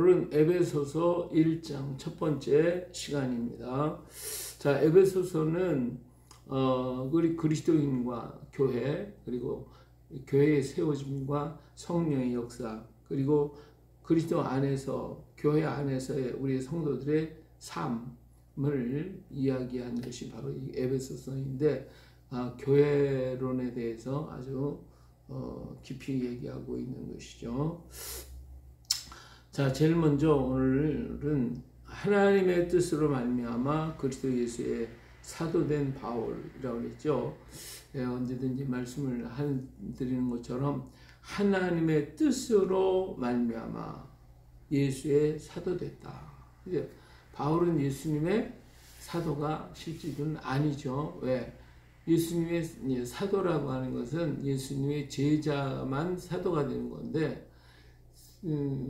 오늘은 에베소서 1장 첫 번째 시간입니다. 자, 에베소서는 우리 그리스도인과 교회, 그리고 교회의 세워짐과 성령의 역사, 그리고 그리스도 안에서, 교회 안에서의 우리 성도들의 삶을 이야기한 것이 바로 이 에베소서인데, 교회론에 대해서 아주 깊이 얘기하고 있는 것이죠. 자, 제일 먼저 오늘은 하나님의 뜻으로 말미암아 그리스도 예수의 사도된 바울이라고 했죠. 언제든지 말씀을 드리는 것처럼 하나님의 뜻으로 말미암아 예수의 사도됐다. 이제 바울은 예수님의 사도가 실질은 아니죠. 왜? 예수님의 사도라고 하는 것은 예수님의 제자만 사도가 되는 건데,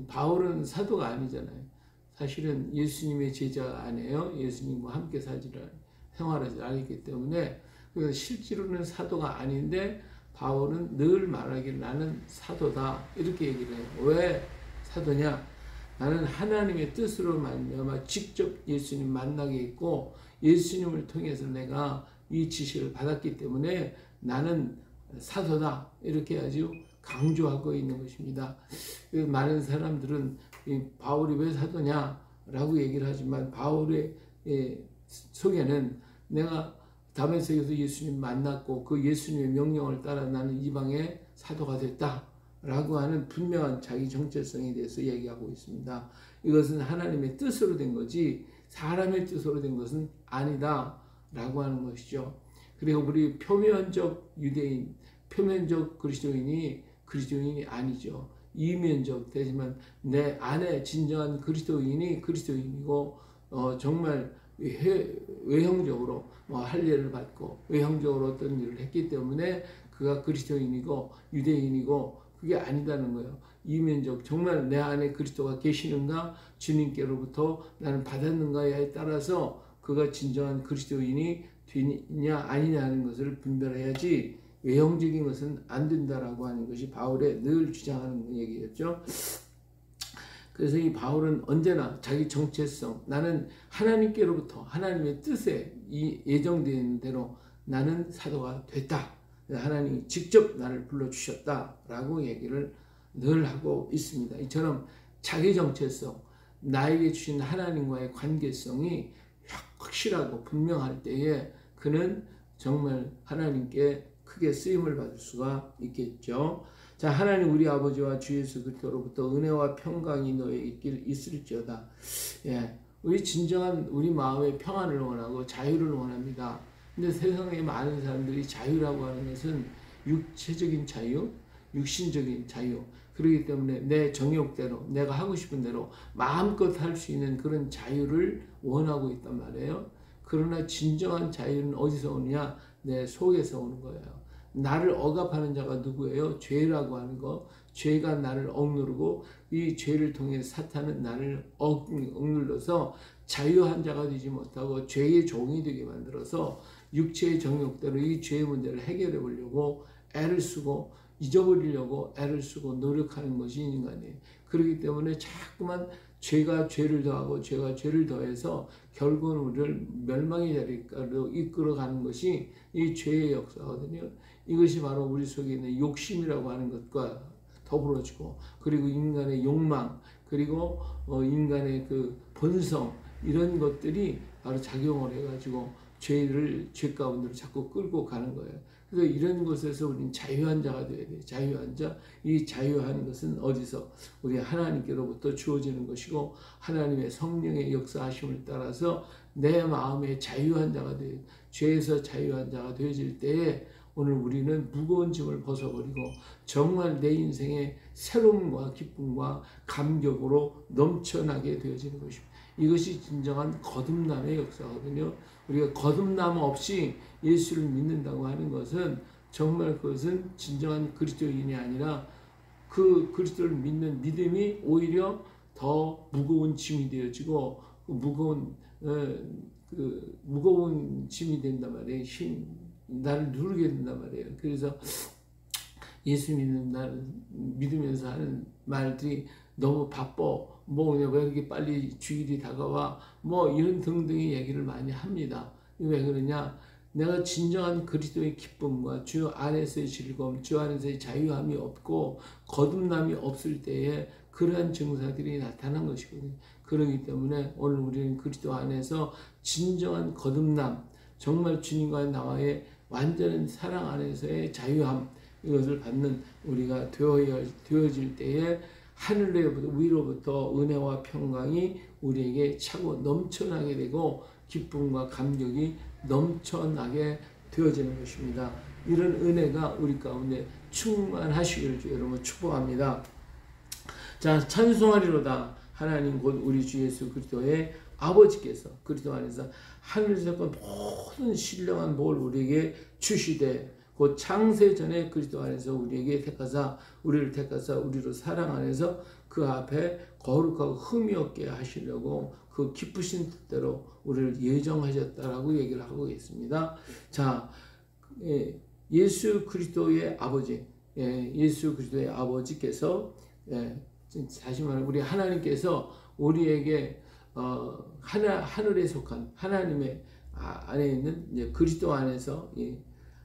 바울은 사도가 아니잖아요. 사실은 예수님의 제자가 아니에요. 예수님과 함께 생활하지 않았기 때문에, 그래서 실제로는 사도가 아닌데 바울은 늘 말하기를 나는 사도다 이렇게 얘기를 해요. 왜 사도냐? 나는 하나님의 뜻으로 말미암아 직접 예수님 만나게 했고 예수님을 통해서 내가 이 지식을 받았기 때문에 나는 사도다 이렇게 아주 강조하고 있는 것입니다. 많은 사람들은 바울이 왜 사도냐라고 얘기를 하지만 바울의 속에는 내가 다메섹에서 예수님 만났고 그 예수님의 명령을 따라 나는 이방의 사도가 됐다라고 하는 분명한 자기 정체성에 대해서 얘기하고 있습니다. 이것은 하나님의 뜻으로 된 거지 사람의 뜻으로 된 것은 아니다라고 하는 것이죠. 그리고 우리 표면적 유대인, 표면적 그리스도인이 아니죠. 이면적 되지만 내 안에 진정한 그리스도인이 그리스도인이고 정말 외형적으로 할례를 받고 외형적으로 어떤 일을 했기 때문에 그가 그리스도인이고 유대인이고 그게 아니다는 거예요. 이면적 정말 내 안에 그리스도가 계시는가 주님께로부터 나는 받았는가에 따라서 그가 진정한 그리스도인이 되냐 아니냐 하는 것을 분별해야지 외형적인 것은 안 된다라고 하는 것이 바울의 늘 주장하는 얘기였죠. 그래서 이 바울은 언제나 자기 정체성, 나는 하나님께로부터 하나님의 뜻에 예정되어 있는 대로 나는 사도가 됐다. 하나님이 직접 나를 불러주셨다라고 얘기를 늘 하고 있습니다. 이처럼 자기 정체성, 나에게 주신 하나님과의 관계성이 확실하고 분명할 때에 그는 정말 하나님께 크게 쓰임을 받을 수가 있겠죠. 자, 하나님 우리 아버지와 주 예수 그리스도로부터 은혜와 평강이 너에게 있을지어다. 예, 우리 진정한 우리 마음의 평안을 원하고 자유를 원합니다. 근데 세상에 많은 사람들이 자유라고 하는 것은 육체적인 자유, 육신적인 자유, 그렇기 때문에 내 정욕대로 내가 하고 싶은 대로 마음껏 할 수 있는 그런 자유를 원하고 있단 말이에요. 그러나 진정한 자유는 어디서 오느냐? 내 속에서 오는 거예요. 나를 억압하는 자가 누구예요? 죄라고 하는 거. 죄가 나를 억누르고 이 죄를 통해 사탄은 나를 억눌러서 자유한 자가 되지 못하고 죄의 종이 되게 만들어서 육체의 정욕대로 이 죄의 문제를 해결해 보려고 애를 쓰고 잊어버리려고 애를 쓰고 노력하는 것이 인간이에요. 그렇기 때문에 자꾸만 죄가 죄를 더하고 죄가 죄를 더해서 결국은 우리를 멸망의 자리로 이끌어가는 것이 이 죄의 역사거든요. 이것이 바로 우리 속에 있는 욕심이라고 하는 것과 더불어지고 그리고 인간의 욕망 그리고 인간의 그 본성 이런 것들이 바로 작용을 해가지고 죄 가운데로 자꾸 끌고 가는 거예요. 그래서 이런 것에서 우리는 자유한 자가 되어야 돼요. 자유한 자. 이 자유한 것은 어디서? 우리 하나님께로부터 주어지는 것이고 하나님의 성령의 역사하심을 따라서 내 마음에 자유한 자가 되어야 죄에서 자유한 자가 되어질 때에 오늘 우리는 무거운 짐을 벗어버리고 정말 내 인생의 새로움과 기쁨과 감격으로 넘쳐나게 되어지는 것입니다. 이것이 진정한 거듭남의 역사거든요. 우리가 거듭남 없이 예수를 믿는다고 하는 것은 정말 그것은 진정한 그리스도인이 아니라 그 그리스도를 믿는 믿음이 오히려 더 무거운 짐이 되어지고 무거운 짐이 된단 말이에요. 나를 누르게 된단 말이에요. 그래서 예수 믿는 나를 믿으면서 하는 말들이 너무 바빠, 뭐 왜 이렇게 빨리 주일이 다가와 뭐 이런 등등의 얘기를 많이 합니다. 왜 그러냐? 내가 진정한 그리스도의 기쁨과 주 안에서의 즐거움, 주 안에서의 자유함이 없고 거듭남이 없을 때에 그러한 증상들이 나타난 것이거든요. 그렇기 때문에 오늘 우리는 그리스도 안에서 진정한 거듭남, 정말 주님과 나와의 완전한 사랑 안에서의 자유함, 이것을 받는 우리가 되어질 때에 위로부터 은혜와 평강이 우리에게 차고 넘쳐나게 되고 기쁨과 감격이 넘쳐나게 되어지는 것입니다. 이런 은혜가 우리 가운데 충만하시기를 주 여러분 축복합니다. 자, 찬송하리로다. 하나님 곧 우리 주 예수 그리스도의 아버지께서 그리스도 안에서 하늘에서 모든 신령한 복을 우리에게 주시되 곧 창세전에 그리스도 안에서 우리에게 우리를 택하사 우리로 사랑 안에서 그 앞에 거룩하고 흠이 없게 하시려고 그 기쁘신 뜻대로 우리를 예정하셨다라고 얘기를 하고 있습니다. 자, 예수 그리스도의 아버지, 예수 그리스도의 아버지께서 다시 말해 우리 하나님께서 우리에게 하늘에 속한 하나님의 안에 있는 그리스도 안에서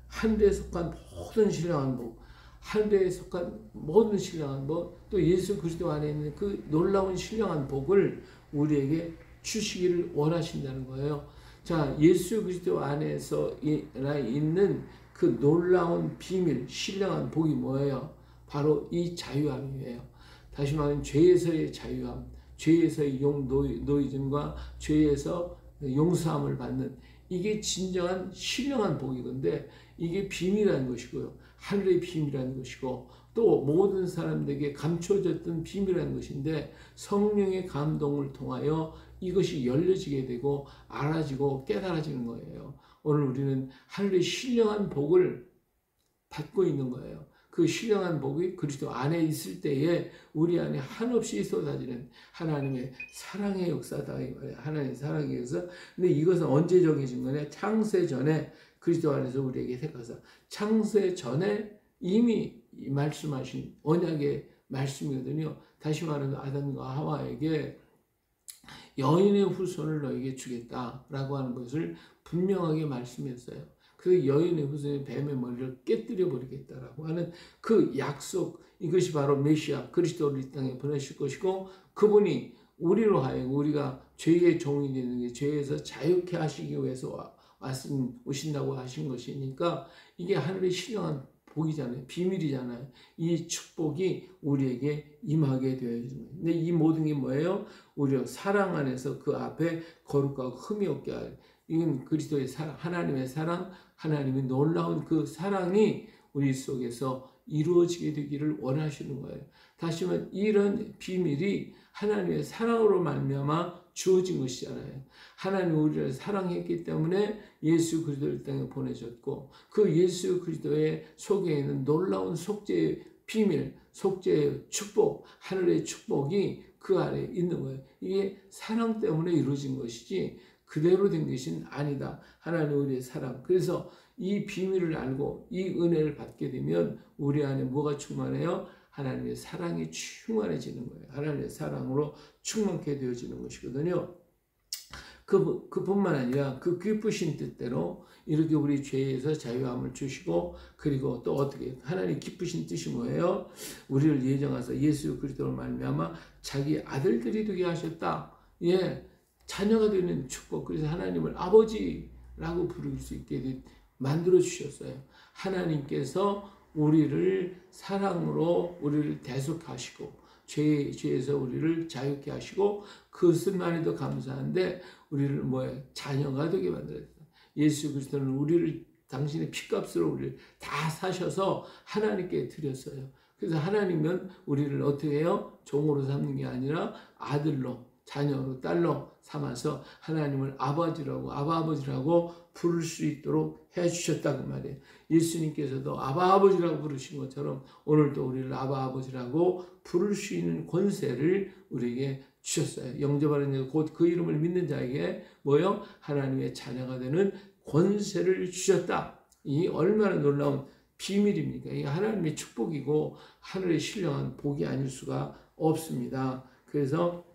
하늘에 속한 모든 신령한 복, 하늘에 속한 모든 신령한 복, 또 예수 그리스도 안에 있는 그 놀라운 신령한 복을 우리에게 주시기를 원하신다는 거예요. 자, 예수 그리스도 안에서 있는 그 놀라운 비밀, 신령한 복이 뭐예요? 바로 이 자유함이에요. 다시 말하면 죄에서의 자유함, 죄에서의 노이즘과 죄에서 용서함을 받는 이게 진정한 신령한 복이건데 이게 비밀이라는 것이고요. 하늘의 비밀이라는 것이고 또 모든 사람들에게 감춰졌던 비밀이라는 것인데 성령의 감동을 통하여 이것이 열려지게 되고 알아지고 깨달아지는 거예요. 오늘 우리는 하늘의 신령한 복을 받고 있는 거예요. 그 신령한 복이 그리스도 안에 있을 때에 우리 안에 한없이 쏟아지는 하나님의 사랑의 역사다. 하나님의 사랑의 역사. 근데 이것은 언제 정해진 거냐? 창세 전에 그리스도 안에서 우리에게 택하사 창세 전에 이미 말씀하신 언약의 말씀이거든요. 다시 말하면 아담과 하와에게 여인의 후손을 너에게 주겠다라고 하는 것을 분명하게 말씀했어요. 그 여인의 후손이 뱀의 머리를 깨뜨려 버리겠다라고 하는 그 약속, 이것이 바로 메시아 그리스도를 이 땅에 보내실 것이고 그분이 우리로 하여금 우리가 죄의 종이 되는 게 죄에서 자유케 하시기 위해서 오신다고 하신 것이니까 이게 하늘의 신령한 복이잖아요. 비밀이잖아요. 이 축복이 우리에게 임하게 되어지는 거예요. 근데 이 모든 게 뭐예요? 우리가 사랑 안에서 그 앞에 거룩하고 흠이 없게 할 이건 그리스도의 사랑, 하나님의 사랑, 하나님의 놀라운 그 사랑이 우리 속에서 이루어지게 되기를 원하시는 거예요. 다시 말해 이런 비밀이 하나님의 사랑으로 말미암아 주어진 것이잖아요. 하나님이 우리를 사랑했기 때문에 예수 그리스도를 땅에 보내셨고 그 예수 그리스도의 속에 있는 놀라운 속죄의 비밀, 속죄의 축복, 하늘의 축복이 그 안에 있는 거예요. 이게 사랑 때문에 이루어진 것이지 그대로 된 것은 아니다. 하나님 우리의 사랑. 그래서 이 비밀을 알고 이 은혜를 받게 되면 우리 안에 뭐가 충만해요? 하나님의 사랑이 충만해지는 거예요. 하나님의 사랑으로 충만케 되어지는 것이거든요. 그뿐만 아니라 그 기쁘신 뜻대로 이렇게 우리 죄에서 자유함을 주시고 그리고 또 어떻게 하나님 기쁘신 뜻이 뭐예요? 우리를 예정하사 예수 그리스도로 말미암아 자기 아들들이 되게 하셨다. 예, 자녀가 되는 축복. 그래서 하나님을 아버지라고 부를 수 있게 만들어 주셨어요. 하나님께서 우리를 사랑으로 우리를 대속하시고 죄에서 우리를 자유케 하시고 그것만 해도 감사한데 우리를 자녀가 되게 만들었어요. 예수 그리스도는 우리를 당신의 피값으로 우리를 다 사셔서 하나님께 드렸어요. 그래서 하나님은 우리를 어떻게 해요? 종으로 삼는 게 아니라 아들로 자녀로 딸로 삼아서 하나님을 아버지라고 부를 수 있도록 해주셨다고 말이에요. 예수님께서도 아버지라고 부르신 것처럼 오늘도 우리를 아버지라고 부를 수 있는 권세를 우리에게 주셨어요. 영접하는 곧 그 이름을 믿는 자에게 하나님의 자녀가 되는 권세를 주셨다. 이 얼마나 놀라운 비밀입니까? 이게 하나님의 축복이고 하늘의 신령한 복이 아닐 수가 없습니다. 그래서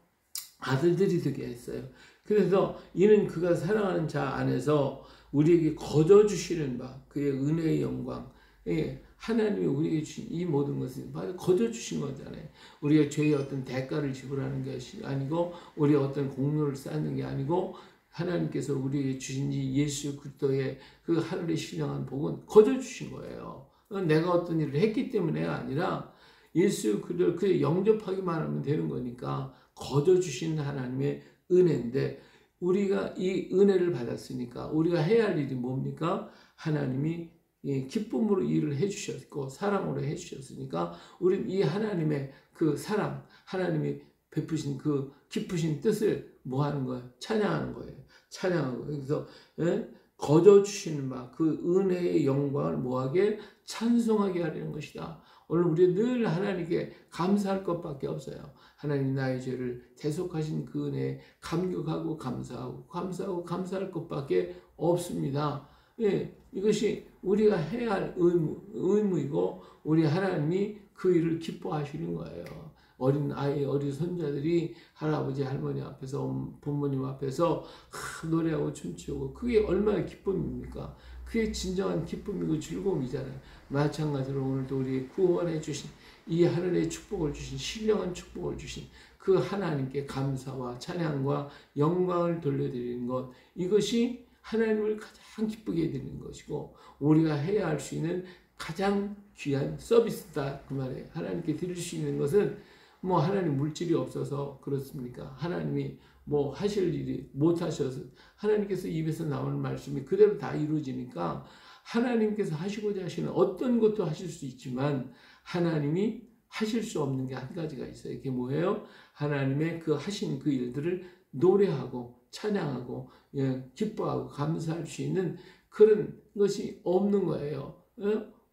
아들들이 되게 했어요. 그래서 이는 그가 사랑하는 자 안에서 우리에게 거저 주시는 바 그의 은혜의 영광. 예, 하나님이 우리에게 주신 이 모든 것은 바로 거저 주신 거잖아요. 우리가 죄의 어떤 대가를 지불하는 것이 아니고 우리가 어떤 공로를 쌓는 게 아니고 하나님께서 우리에게 주신 이 예수 그리스도의 그 하늘의 신령한 복은 거저 주신 거예요. 내가 어떤 일을 했기 때문에가 아니라 예수 그리스도를 그 영접하기만 하면 되는 거니까 거저 주신 하나님의 은혜인데 우리가 이 은혜를 받았으니까 우리가 해야 할 일이 뭡니까? 하나님이 기쁨으로 일을 해주셨고 사랑으로 해주셨으니까 우리는 이 하나님의 그 사랑, 하나님이 베푸신 그 깊으신 뜻을 뭐 하는 거예요? 찬양하는 거예요. 찬양하고 그래서 거저 주시는 바 그 은혜의 영광을 뭐하게 찬송하게 하려는 것이다. 오늘 우리 늘 하나님께 감사할 것밖에 없어요. 하나님 나의 죄를 대속하신 그 은혜에 감격하고 감사할 것밖에 없습니다. 예, 이것이 우리가 해야 할 의무이고 우리 하나님이 그 일을 기뻐하시는 거예요. 어린 아이, 어린 손자들이 할아버지, 할머니 앞에서, 부모님 앞에서 노래하고 춤추고 그게 얼마나 기쁨입니까? 그게 진정한 기쁨이고 즐거움이잖아요. 마찬가지로 오늘도 우리 구원해 주신 이 하늘의 축복을 주신 신령한 축복을 주신 그 하나님께 감사와 찬양과 영광을 돌려드리는 것, 이것이 하나님을 가장 기쁘게 해드리는 것이고 우리가 해야 할 수 있는 가장 귀한 서비스다 그 말이에요. 하나님께 드릴 수 있는 것은 뭐 하나님 물질이 없어서 그렇습니까? 하나님이 뭐 하실 일이 못 하셔서 하나님께서 입에서 나오는 말씀이 그대로 다 이루어지니까 하나님께서 하시고자 하시는 어떤 것도 하실 수 있지만 하나님이 하실 수 없는 게 한 가지가 있어요. 이게 뭐예요? 하나님의 그 하신 그 일들을 노래하고 찬양하고 기뻐하고 감사할 수 있는 그런 것이 없는 거예요.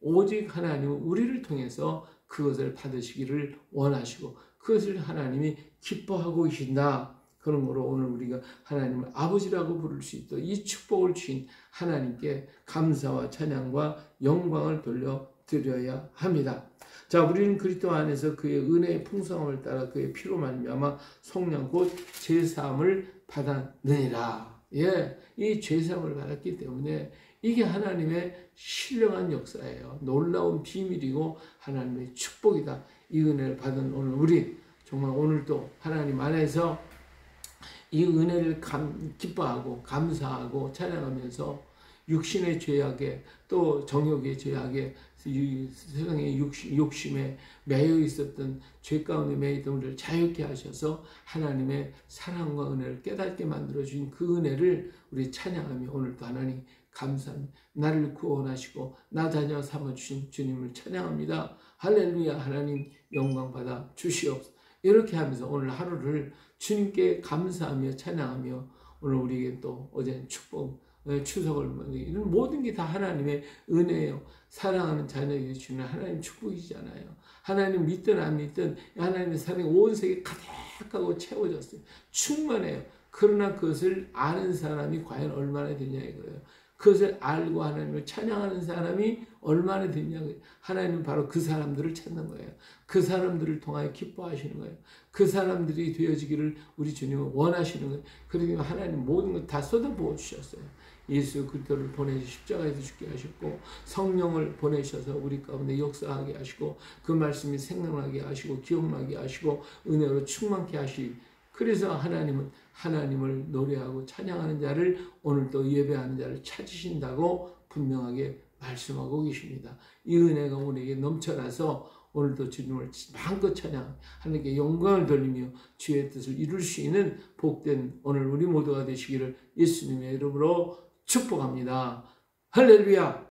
오직 하나님은 우리를 통해서 그것을 받으시기를 원하시고 그것을 하나님이 기뻐하고 계신다. 그런 거로 오늘 우리가 하나님을 아버지라고 부를 수 있도록 이 축복을 주신 하나님께 감사와 찬양과 영광을 돌려드려야 합니다. 자, 우리는 그리스도 안에서 그의 은혜의 풍성함을 따라 그의 피로 말미암아 속량 곧 제사함을 받았느니라. 예, 이 제사함을 받았기 때문에 이게 하나님의 신령한 역사예요. 놀라운 비밀이고 하나님의 축복이다. 이 은혜를 받은 오늘 우리 정말 오늘도 하나님 안에서 이 은혜를 기뻐하고 감사하고 찬양하면서 육신의 죄악에 또 정욕의 죄악에 세상의 욕심에 매여 있었던 죄 가운데 매여 있던 우리를 자유케 하셔서 하나님의 사랑과 은혜를 깨닫게 만들어주신 그 은혜를 우리 찬양하며 오늘도 하나님 감사합니다. 나를 구원하시고 나 자녀 삼아주신 주님을 찬양합니다. 할렐루야. 하나님 영광 받아 주시옵소서. 이렇게 하면서 오늘 하루를 주님께 감사하며 찬양하며 오늘 우리에게 또 어제는 축복 추석을 이런 모든 게 다 하나님의 은혜예요. 사랑하는 자녀에게 주는 하나님 축복이잖아요. 하나님 믿든 안 믿든 하나님의 사랑이 온 세계 가득하고 채워졌어요. 충만해요. 그러나 그것을 아는 사람이 과연 얼마나 되냐 이거예요. 그것을 알고 하나님을 찬양하는 사람이 얼마나 되냐고요. 하나님은 바로 그 사람들을 찾는 거예요. 그 사람들을 통하여 기뻐하시는 거예요. 그 사람들이 되어지기를 우리 주님은 원하시는 거예요. 그러니 하나님 모든 것 다 쏟아부어 주셨어요. 예수 그리스도를 보내시 십자가에서 죽게 하셨고 성령을 보내셔서 우리 가운데 역사하게 하시고 그 말씀이 생각나게 하시고 기억나게 하시고 은혜로 충만케 하시. 그래서 하나님은 하나님을 노래하고 찬양하는 자를 오늘도 예배하는 자를 찾으신다고 분명하게 말씀하고 계십니다. 이 은혜가 우리에게 넘쳐나서 오늘도 주님을 마음껏 찬양 하나님께 영광을 돌리며 주의 뜻을 이룰 수 있는 복된 오늘 우리 모두가 되시기를 예수님의 이름으로 축복합니다. 할렐루야.